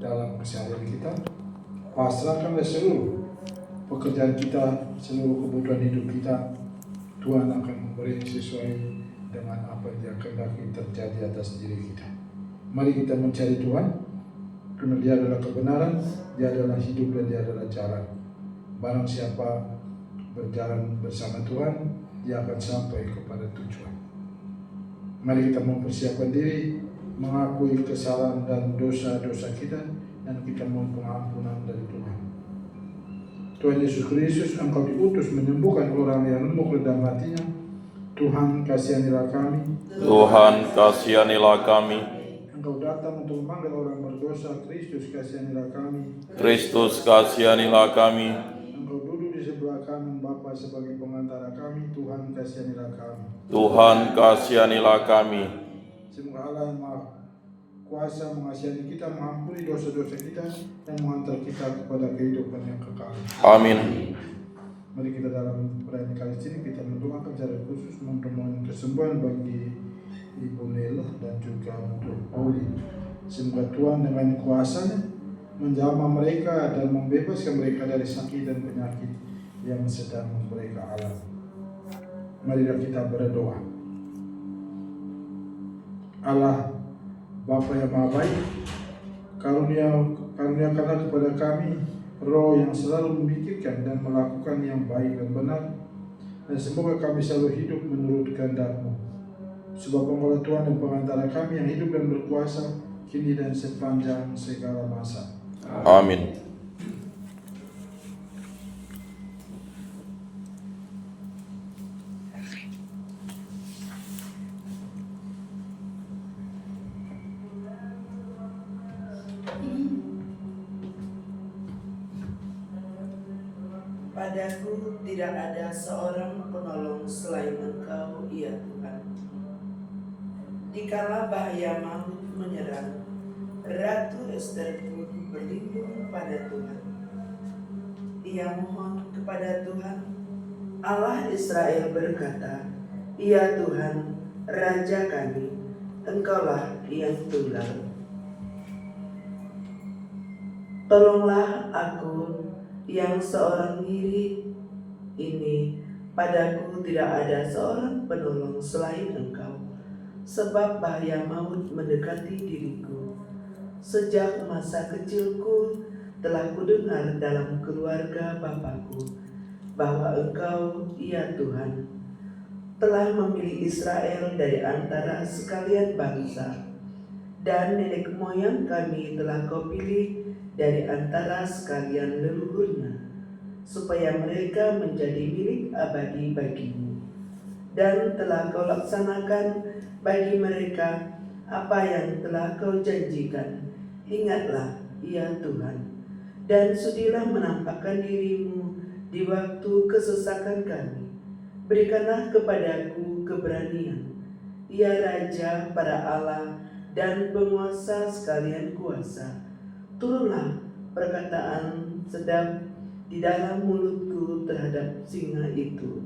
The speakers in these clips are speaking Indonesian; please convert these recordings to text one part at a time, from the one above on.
dalam keseharian kita. Pasrahkanlah seluruh pekerjaan kita, seluruh kebutuhan hidup kita. Tuhan akan memberi sesuai dengan apa yang Dia kehendaki terjadi atas diri kita. Mari kita mencari Tuhan, karena Dia adalah kebenaran, Dia adalah hidup, dan Dia adalah jalan. Barang siapa berjalan bersama Tuhan, dia akan sampai kepada tujuan. Mari kita mempersiapkan diri, mengakui kesalahan dan dosa-dosa kita, dan kita mohon pengampunan dari Tuhan. Tuhan Yesus Kristus, Engkau diutus menyembuhkan orang yang lemah dalam hatinya. Tuhan, kasihanilah kami. Tuhan, kasihanilah kami. Engkau datang untuk memanggil orang berdosa. Kristus, kasihanilah kami. Kristus, kasihanilah kami. Engkau duduk di sebelah kanan Bapa sebagai pengantara kami. Tuhan, kasihanilah kami. Tuhan, kasihanilah kami. Semoga Allah yang Maha Kuasa mengasihani kita, mengampuni dosa-dosa kita, dan menghantar kita kepada kehidupan yang kekal. Amin. Mari kita dalam perayaan Ekaristi ini kita mendoakan secara khusus memohon kesembuhan bagi Ibu Nela dan juga untuk Pauli. Semoga Tuhan dengan kuasa-Nya menjamah mereka dan membebaskan mereka dari sakit dan penyakit yang sedang mereka alami. Marilah kita berdoa. Allah Bapa yang Maha Baik, karuniakanlah kepada kami roh yang selalu memikirkan dan melakukan yang baik dan benar, dan semoga kami selalu hidup menurut kehendak-Mu. Sebab Engkau Tuhan dan pengantara kami yang hidup dan berkuasa kini dan sepanjang segala masa. Amin. Padaku tidak ada seorang penolong selain Engkau, ya Tuhan. Dikala bahaya maut menyerang, Ratu Ester pun berlindung pada Tuhan. Ia mohon kepada Tuhan, Allah Israel berkata, "Ya Tuhan, Raja kami, Engkaulah yang tunggal. Tolonglah aku yang seorang diri ini, padaku tidak ada seorang penolong selain Engkau, sebab bahaya maut mendekati diriku. Sejak masa kecilku telah kudengar dalam keluarga Bapakku bahwa Engkau, ya Tuhan, telah memilih Israel dari antara sekalian bangsa, dan nenek moyang kami telah Kau pilih dari antara sekalian leluhurnya, supaya mereka menjadi milik abadi bagimu. Dan telah Kau laksanakan bagi mereka apa yang telah Kau janjikan. Ingatlah, ya Tuhan, dan sudilah menampakkan diri-Mu di waktu kesesakan kami. Berikanlah kepadaku keberanian, ya Raja para Allah dan penguasa sekalian kuasa. Turunlah perkataan sedap di dalam mulutku terhadap singa itu,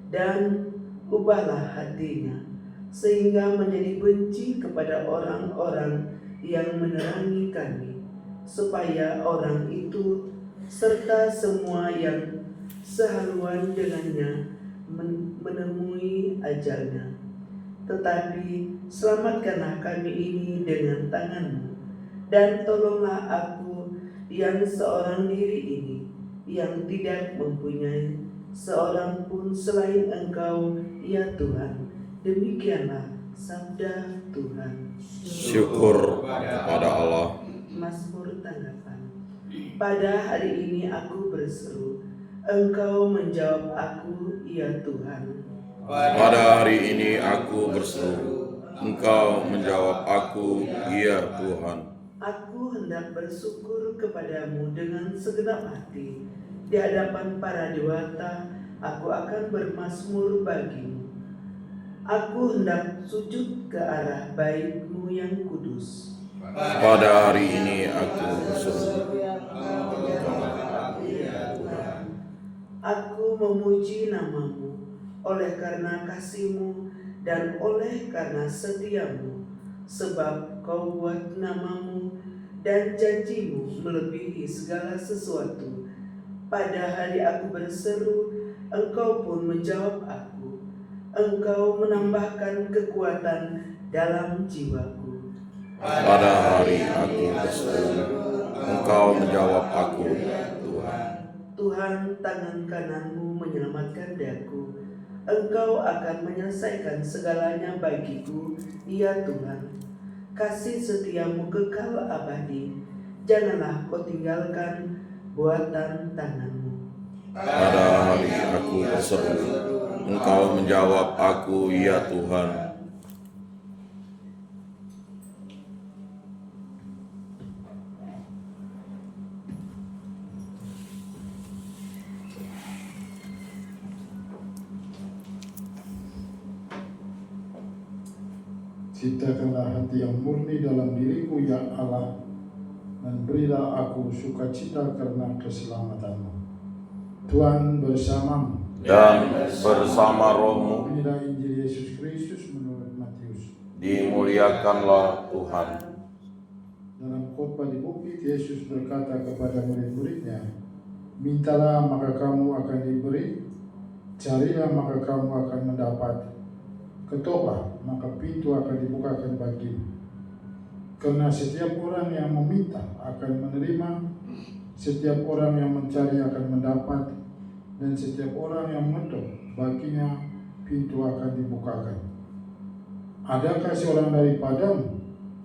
dan ubahlah hatinya, sehingga menjadi benci kepada orang-orang yang menerangi kami, supaya orang itu serta semua yang sehaluan dengannya menemui ajalnya. Tetapi selamatkanlah kami ini dengan tangan-Mu, dan tolonglah aku yang seorang diri ini, yang tidak mempunyai seorang pun selain Engkau, ya Tuhan. Demikianlah sabda Tuhan. Syukur kepada Allah. Mazmur tanggapan. Pada hari ini aku berseru, Engkau menjawab aku, ya Tuhan. Pada hari ini aku berseru, Engkau menjawab aku, ya Tuhan. Aku hendak bersyukur kepadamu dengan segenap hati. Di hadapan para dewata, aku akan bermazmur bagimu. Aku hendak sujud ke arah bait-Mu yang kudus. Pada hari ini aku berseru, Aku memuji nama-Mu oleh karena kasih-Mu dan oleh karena setia-Mu, sebab Kau buat nama-Mu dan janjimu melebihi segala sesuatu. Pada hari aku berseru, Engkau pun menjawab aku. Engkau menambahkan kekuatan dalam jiwaku. Pada hari aku berseru, Engkau menjawab aku, Tuhan. Tuhan, tangan kananmu menyelamatkan daku. Engkau akan menyelesaikan segalanya bagiku, ya Tuhan. Kasih setiamu kekal abadi. Janganlah kau tinggalkan buatan tanganmu. Pada hari aku berseru, Engkau menjawab aku, ya Tuhan. Ciptakanlah hati yang murni dalam diriku, ya Allah, dan berilah aku sukacita karena keselamatanmu. Tuhan bersamamu. Dan bersama rohmu, Inilah Injil Yesus Kristus menurut Matius. dimuliakanlah Tuhan. Dalam khotbah di bukit, Yesus berkata kepada murid-muridnya, mintalah maka kamu akan diberi, carilah maka kamu akan mendapat, ketoklah maka pintu akan dibukakan bagimu. Karena setiap orang yang meminta akan menerima, setiap orang yang mencari akan mendapat, dan setiap orang yang mengetuk baginya pintu akan dibukakan. Adakah seorang daripadamu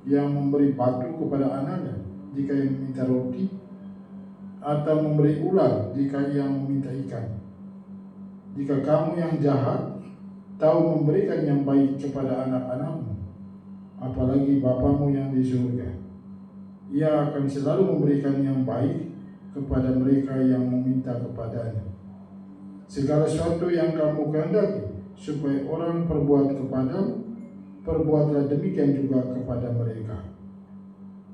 yang memberi batu kepada anaknya jika ia meminta roti, atau memberi ular jika ia meminta ikan? Jika kamu yang jahat tahu memberikan yang baik kepada anak-anakmu, apalagi Bapamu yang di surga, Ia akan selalu memberikan yang baik kepada mereka yang meminta kepadanya. Segala sesuatu yang kamu kehendaki supaya orang perbuat kepadamu, perbuatlah demikian juga kepada mereka.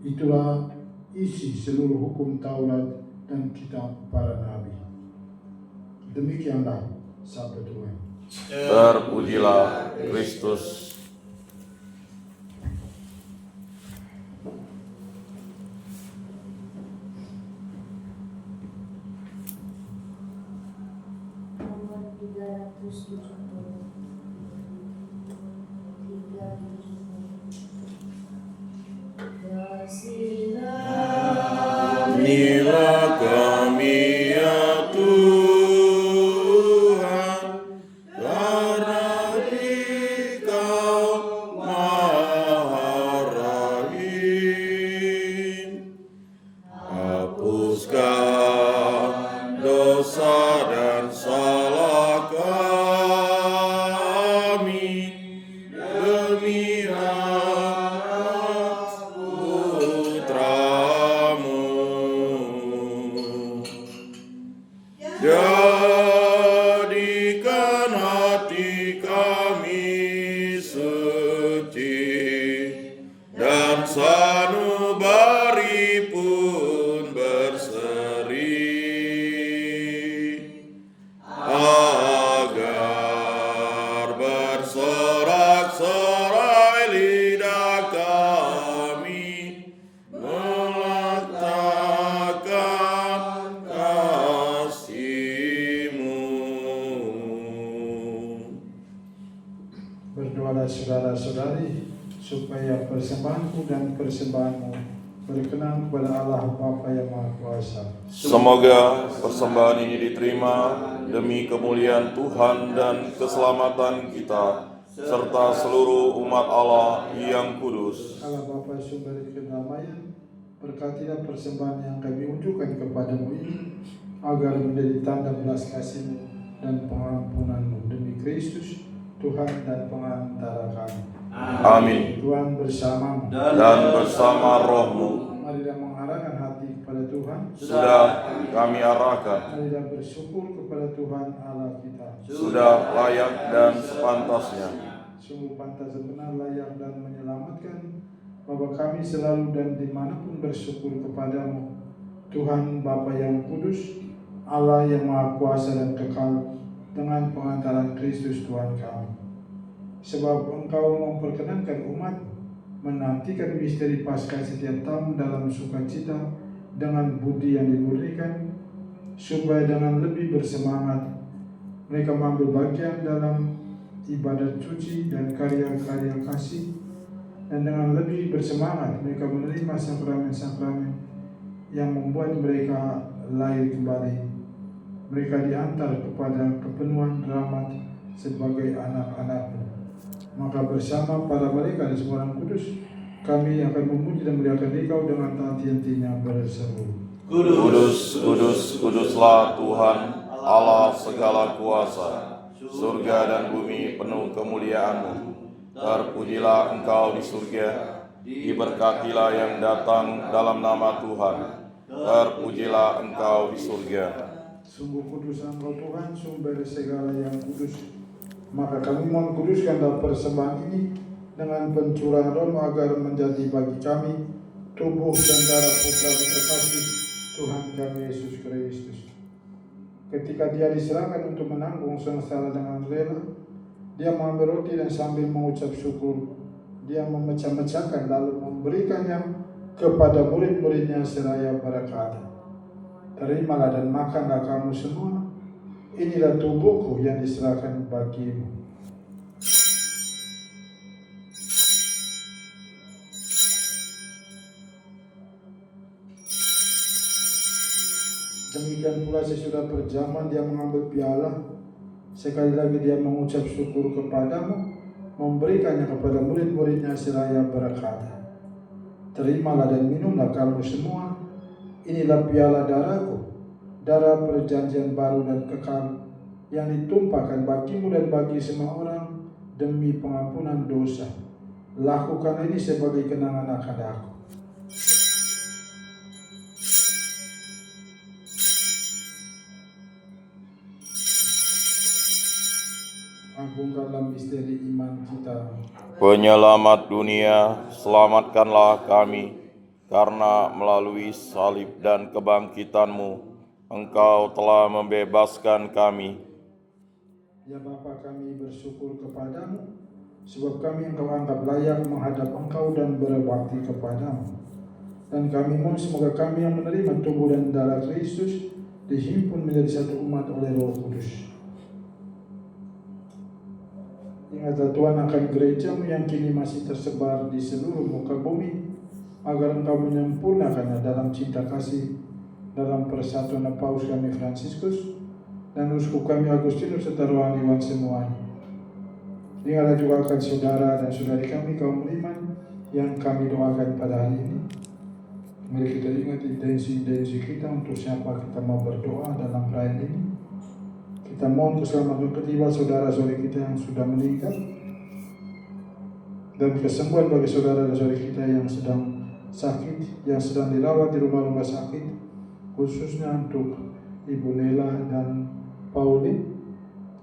Itulah isi seluruh hukum Taurat dan kitab para nabi. Demikianlah sabda Tuhan. Terpujilah Kristus. Nomor 370. Inilah kami ya Tuhan, karena Engkau Maha Rahim. Hapuskan dosa dan salah kami demi hak Putramu. Jadikan hati kami suci dan sanubari pun berseri, agar bersorak-sorai lidah kami meletakkan kasih-Mu. Berdoalah saudara-saudari, supaya persembahanku dan persembahanmu berkenan kepada Allah Bapa yang Maha Kuasa. Semoga persembahan ini diterima demi kemuliaan Tuhan dan keselamatan kita, serta seluruh umat Allah yang kudus. Allah Bapa sumber kedamaian, berkatilah persembahan yang kami unjukkan kepadamu ini, agar menjadi tanda belas kasih-Mu dan pengampunan-Mu demi Kristus, Tuhan dan pengantara kami. Amin. Tuhan bersamamu. Dan bersama rohmu. Marilah mengarahkan hati kepada Tuhan. Sudah kami arahkan. Marilah bersyukur kepada Tuhan Allah kita. Sudah layak dan sepantasnya. Sungguh pantas dan benar, layak dan menyelamatkan, bahwa kami selalu dan dimanapun bersyukur kepadamu, Tuhan Bapa yang kudus, Allah yang Maha Kuasa dan kekal, dengan pengantaran Kristus Tuhan kami. Sebab Engkau memperkenankan umat menantikan misteri Paskah setiap tahun dalam sukacita dengan budi yang dimurnikan, supaya dengan lebih bersemangat mereka mengambil bagian dalam ibadat suci dan karya-karya kasih, dan dengan lebih bersemangat mereka menerima sakramen-sakramen yang membuat mereka lahir kembali. Mereka diantar kepada kepenuhan rahmat sebagai anak-anak-Mu. Maka bersama para malaikat dan semua orang kudus, kami akan memuji dan memuliakan Engkau dengan tak henti-hentinya berseru. Kudus, kudus, kuduslah Tuhan, Allah segala kuasa. Surga dan bumi penuh kemuliaan-Mu. Terpujilah Engkau di surga, diberkatilah yang datang dalam nama Tuhan. Terpujilah Engkau di surga. Sungguh kudus Engkau Tuhan, sumber segala yang kudus. Maka kami mohon kuduskan dalam persembahan ini dengan pencurahan roh agar menjadi bagi kami tubuh dan darah Putra terkasih Tuhan kami Yesus Kristus. Ketika Dia diserahkan untuk menanggung sengsara dengan rela, Dia mengambil roti dan sambil mengucap syukur, Dia memecah-mecahkan lalu memberikannya kepada murid-muridnya seraya berkata, "Terimalah dan makanlah kamu semua, inilah tubuhku yang diserahkan bagimu." Demikian pula sesudah berjaman Dia mengambil piala, sekali lagi Dia mengucap syukur kepadamu, memberikannya kepada murid-muridnya seraya berkata, "Terimalah dan minumlah kamu semua, inilah piala darahku, darah perjanjian baru dan kekal, yang ditumpahkan bagimu dan bagi semua orang demi pengampunan dosa. Lakukan ini sebagai kenangan akan aku." Agungkanlah misteri iman kita. Penyelamat dunia, selamatkanlah kami, karena melalui salib dan kebangkitan-Mu, Engkau telah membebaskan kami. Ya Bapa, kami bersyukur kepadamu, sebab kami Engkau anggap layak menghadap Engkau dan berbakti kepadamu. Dan kami mohon semoga kami yang menerima tubuh dan darah Kristus dihimpun menjadi satu umat oleh Roh Kudus. Ingatlah Tuhan akan gereja-Mu yang kini masih tersebar di seluruh muka bumi, agar Engkau menyempurnakannya dalam cinta kasih, dalam persatuan Paus kami Fransiskus dan uskup kami Agustinus serta rohaniwan semuanya. Ingatlah juga akan saudara dan saudari kami kaum beriman yang kami doakan pada hari ini. Mari kita ingat intensi-intensi kita untuk siapa kita mau berdoa dalam perayaan ini. Kita mohon keselamatan ketiga saudara-saudari kita yang sudah meninggal, dan kesembuhan bagi saudara dan saudari kita yang sedang sakit, yang sedang dirawat di rumah-rumah sakit, khususnya untuk Ibu Nela dan Pauline.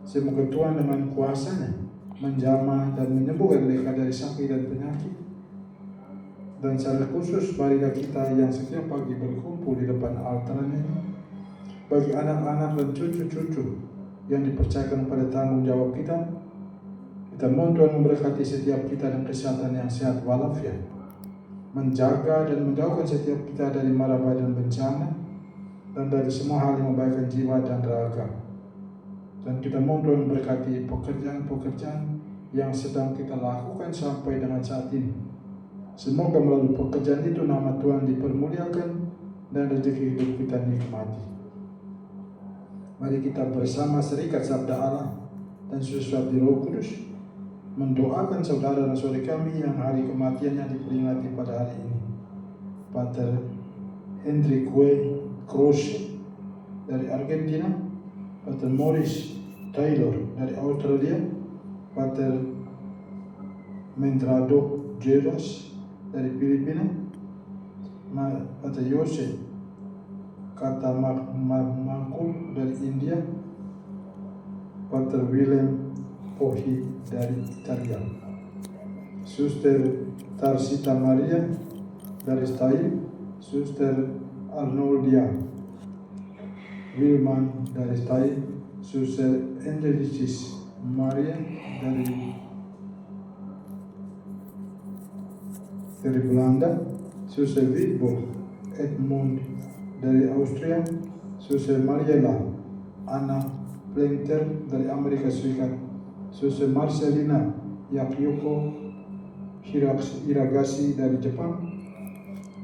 Semoga Tuhan dengan kuasa-Nya menjamah dan menyembuhkan mereka dari sakit dan penyakit. Dan secara khusus marilah kita yang setiap pagi berkumpul di depan altar ini, bagi anak-anak dan cucu-cucu yang dipercayakan pada tanggung jawab kita, kita mohon Tuhan memberkati setiap kita dan kesehatan yang sehat walafiat, menjaga dan menjauhkan setiap kita dari mara bahaya dan bencana, dan dari semua hal yang membahayakan jiwa dan raga. Dan kita mohon Tuhan memberkati pekerjaan-pekerjaan yang sedang kita lakukan sampai dengan saat ini. Semoga melalui pekerjaan itu nama Tuhan dipermuliakan dan rezeki hidup kita nikmati. Mari kita bersama serikat sabda Allah dan sesuatu di Roh Kudus mendoakan saudara dan saudari kami yang hari kematiannya diperingati pada hari ini. Pater Enrique Cruz dari Argentina, Pater Morris Taylor dari Australia, Pater Mentrado Jeras dari Filipina, Pater Yose Kata Makul dari India, Pater Willem Pohi dari Italia, Suster Tarsita Maria dari Spain, Suster Arnoldia Wilman dari Spain, Suster Angelicis Maria dari dari Belanda, Suster Wittbold Edmund dari Austria, Suster Mariela Anna Plenter dari Amerika Serikat, Suster Marcelina Yakyoko Hiragasi dari Jepang,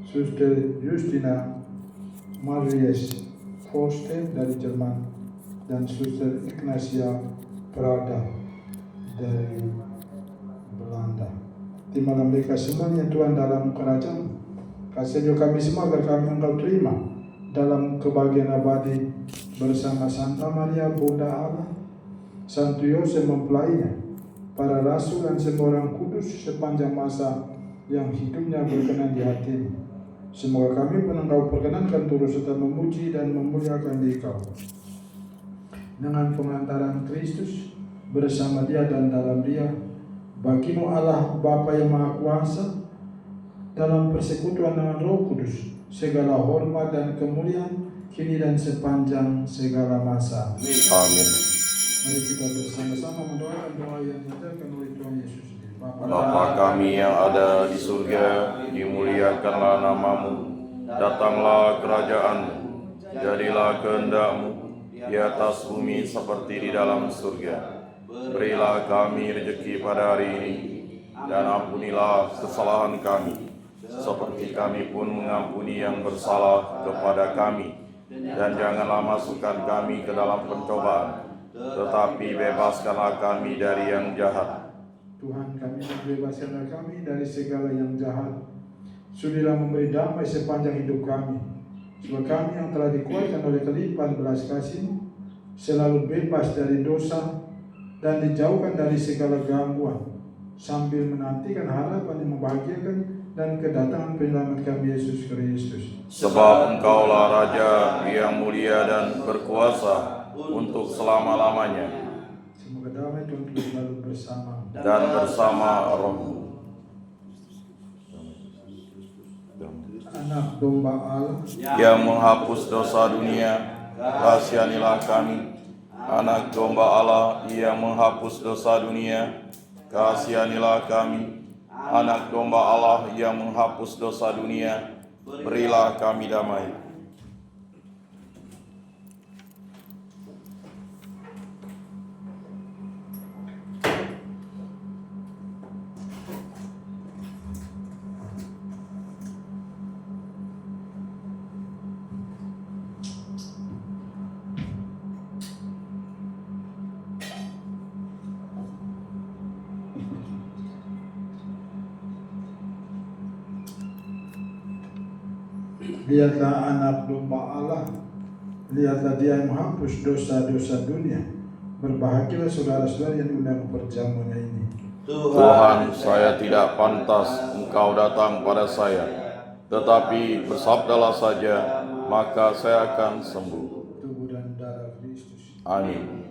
Suster Justina Maries Forster dari Jerman, dan Suster Ignacia Prada dari Belanda. Terimalah mereka semuanya Tuhan dalam kerajaan. Kasih juga kami semua agar kami Engkau terima dalam kebahagiaan abadi bersama Santa Maria Bunda Allah, Santo Yosef mempelainya, para rasul dan semua orang kudus sepanjang masa yang hidupnya berkenan di hatimu. Semoga kami pun Engkau perkenankan turut serta memuji dan memuliakan Dikau. Dengan pengantaran Kristus bersama Dia dan dalam Dia, bagimu Allah Bapa yang Maha Kuasa, dalam persekutuan dengan Roh Kudus, segala hormat dan kemuliaan kini dan sepanjang segala masa. Amin. Mari kita bersama-sama mendoakan doa yang diajarkan oleh Tuhan Yesus sendiri. Bapa kami yang ada di surga, dimuliakanlah namamu, datanglah kerajaan-Mu, jadilah kehendak-Mu di atas bumi seperti di dalam surga. Berilah kami rezeki pada hari ini, dan ampunilah kesalahan kami, seperti kami pun mengampuni yang bersalah kepada kami. Dan janganlah masukkan kami ke dalam pencobaan, tetapi bebaskanlah kami dari yang jahat. Tuhan kami, bebaskanlah kami dari segala yang jahat. Sudilah memberi damai sepanjang hidup kami, sebab kami yang telah dikuatkan oleh kelimpahan belas kasih-Mu selalu bebas dari dosa dan dijauhkan dari segala gangguan, sambil menantikan harapan yang membahagiakan dan kedatangan penyelamat kami Yesus Kristus. Sebab Engkaulah Raja yang mulia dan berkuasa untuk selama-lamanya, Semoga damai Tuhan Yesus selalu bersama dan bersama roh-Mu. Anak domba Allah Yang menghapus dosa dunia, kasihanilah kami. Anak domba Allah yang menghapus dosa dunia, kasihanilah kami. Anak domba Allah yang menghapus dosa dunia, berilah kami damai. Lihatlah anak domba Allah, lihatlah Dia yang menghapus dosa-dosa dunia. Berbahagialah saudara-saudara yang diundang perjamuannya ini. Tuhan, saya tidak pantas Engkau datang pada saya, tetapi bersabdalah saja, maka saya akan sembuh. Tubuh dan darah Kristus. Amin.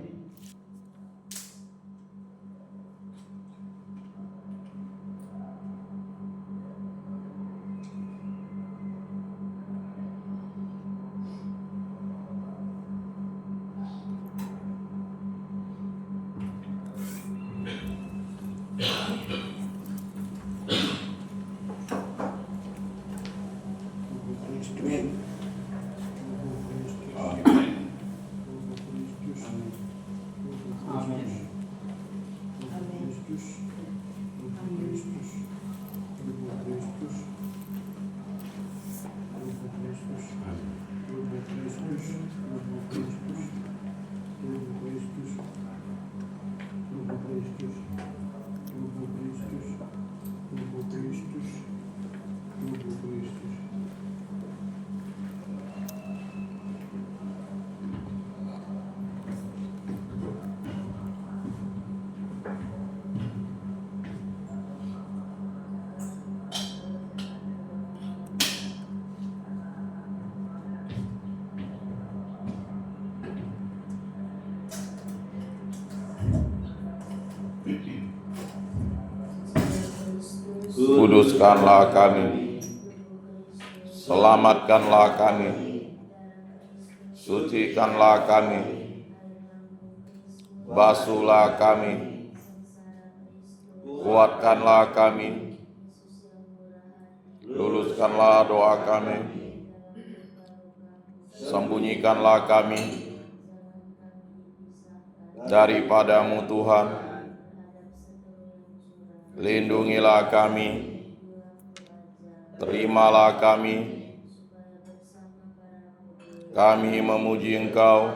Kuduskanlah kami, selamatkanlah kami, sucikanlah kami, basuhlah kami, kuatkanlah kami, luluskanlah doa kami, sembunyikanlah kami daripadamu Tuhan, lindungilah kami, terimalah kami memuji Engkau.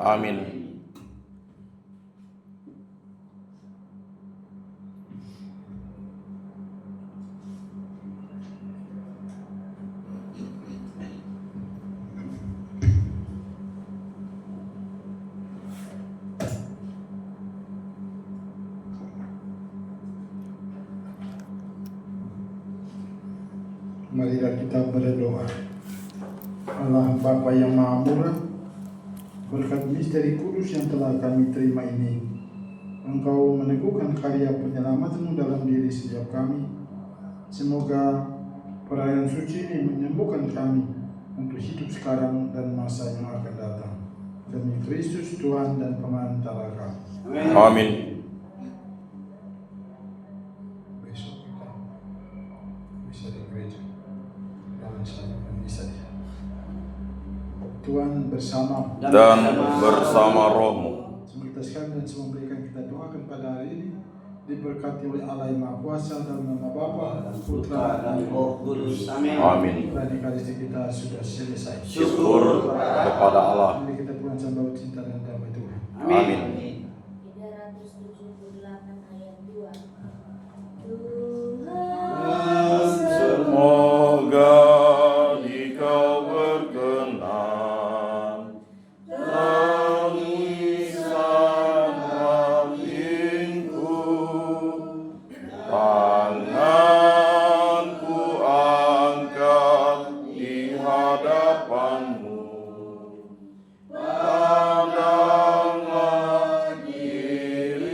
Amin. Marilah kita berdoa. Allah Bapa yang Maha Murah, berkat misteri kudus yang telah kami terima ini, Engkau meneguhkan karya penyelamat-Mu dalam diri setiap kami. Semoga perayaan suci ini menyembuhkan kami untuk hidup sekarang dan masa yang akan datang. Demi Kristus Tuhan dan Pengantara kami. Amin. Besok kita bisa di gereja. Jangan saling bisa di Tuhan bersama Dan bersama rohmu. semua kita sekalian dan semua berikan kita doakan pada hari ini diberkati oleh Allah yang Maha Kuasa dalam nama Bapa, Putra dan Roh Kudus. Amin. Dan Ekaristi kita sudah selesai. Syukur kepada Allah. Mari kita pulang sambil cinta dan damai Tuhan. Amin. 378 ayat 2. Semoga Dikau berkenan tangisan batinku, tanganku angkat di hadapan-Mu, pandanglah diriku,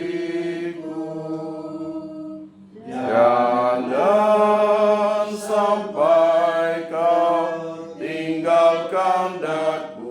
jangan sampai Kau tinggalkan daku.